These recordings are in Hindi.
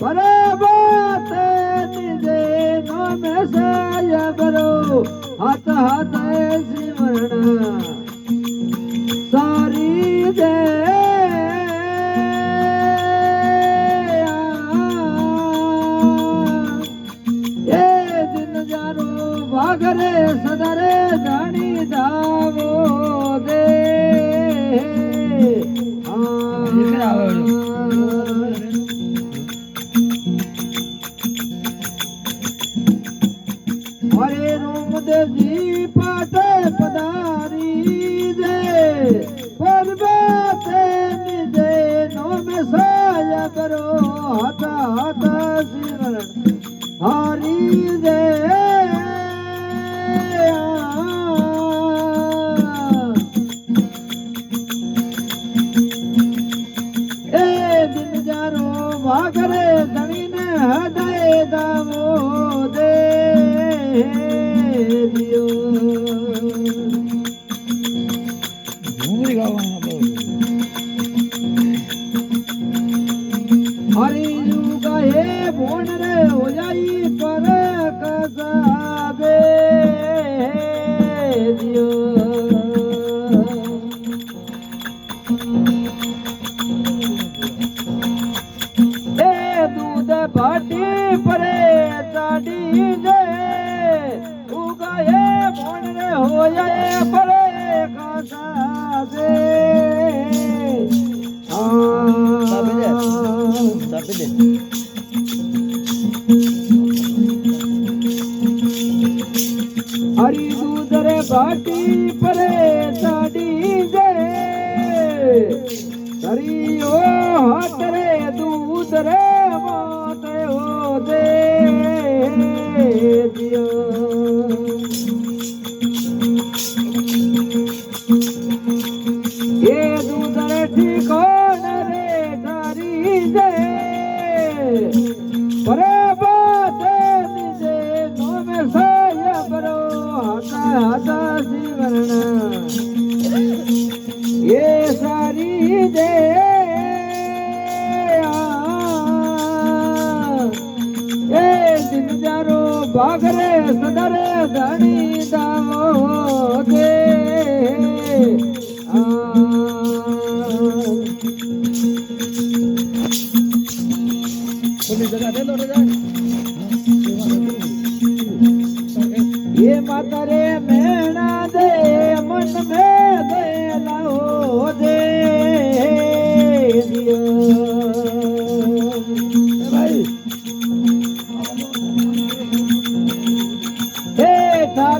परे बात निजे नाम से बरो हाथ हाथ सिमरना सारी दे भागरे सदरे जानी दावो दे हरे रोम दे जी पाटे पदारी दे पर्वते निजे नो में साया करो हाथ हाथ सिमरण हरी दे भागरे धनी ने हृदय दावो दे दियो हरी युग हे भोन रे हो जाई पर कसाबे दियो भाटी परे चाडी जे उगाए मोन रे हो जाए परे खासा दे हरी दूध रे भाटी परे चाडी जे हरी ओ हाथ रे दूध रे दे दियो ये दूधर ठिकान रे धारी दे परे बात निजे नो में साया बरो हाथा हाथा सिमरना ये सारी दे भागरे सदरे धनी दावो दे ये माता रे मेणा दे मन में दे लाओ दे दियो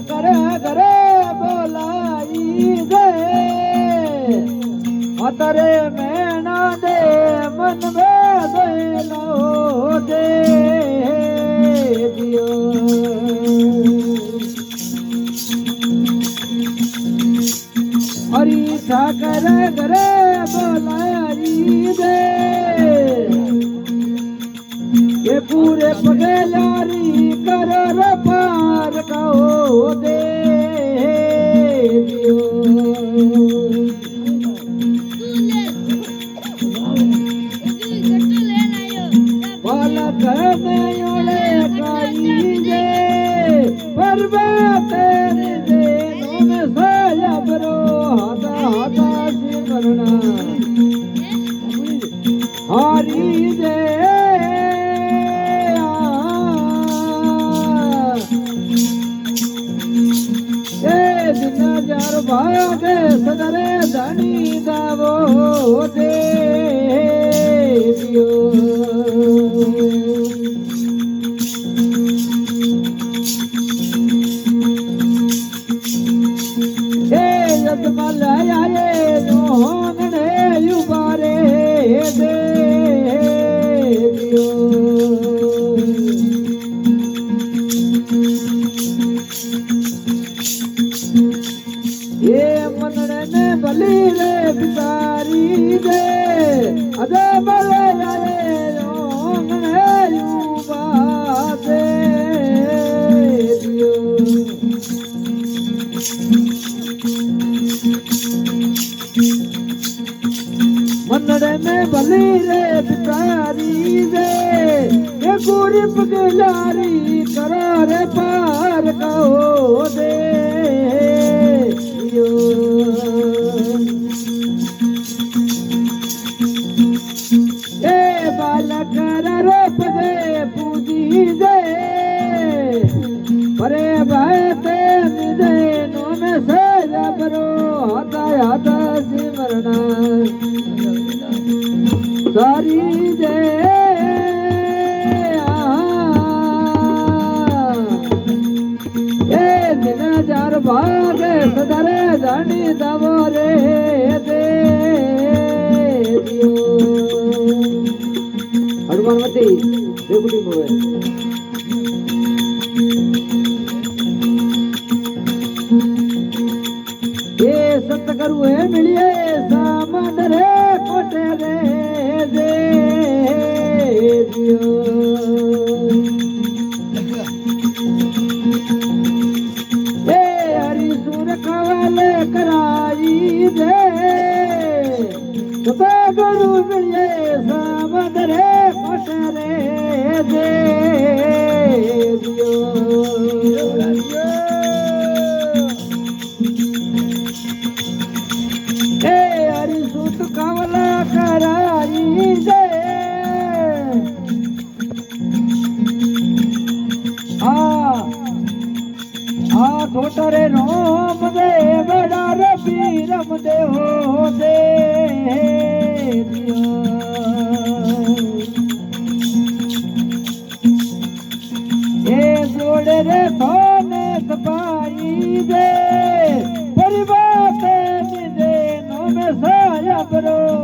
करे करे बोलाई दे मतरे मैना दे मन में दे लो दे दियो हरी करे करे बोलाई दे ये पूरे पगे लारी करो रे पार कहो दे दियो वाला कहने ओले काई जे पर्वते दे नो में साया बरो हाथा हाथा सिमरना हरी दे भागे सदरे धनी दावो दे दियो यजमल आए रोहने युबारे दे दियो ये मनने ने बली रे बिचारी दे अदे बले आए रोहने गोरी पगलारी करो रे पार कहो दे ए बालक रो पगे पूजी दे परे भाई ते निदे नो में से जबरो हाथा हाथा सिमरना सारी दे भाग सदरे जानी दबोरे दे हनुमान मती देवकुटी मोए ये सत करू है मिलिए सामान रे कोटे रे दे दियो कराई दे गुरु मिले सामदरे कोटरे दे हरि सुत कमला कराई दे छोटरे रोम दे बड़ा रे पीरम दे हो दे ये जोड़े रे सोने सपाई दे परिवार दे नो में साया बरो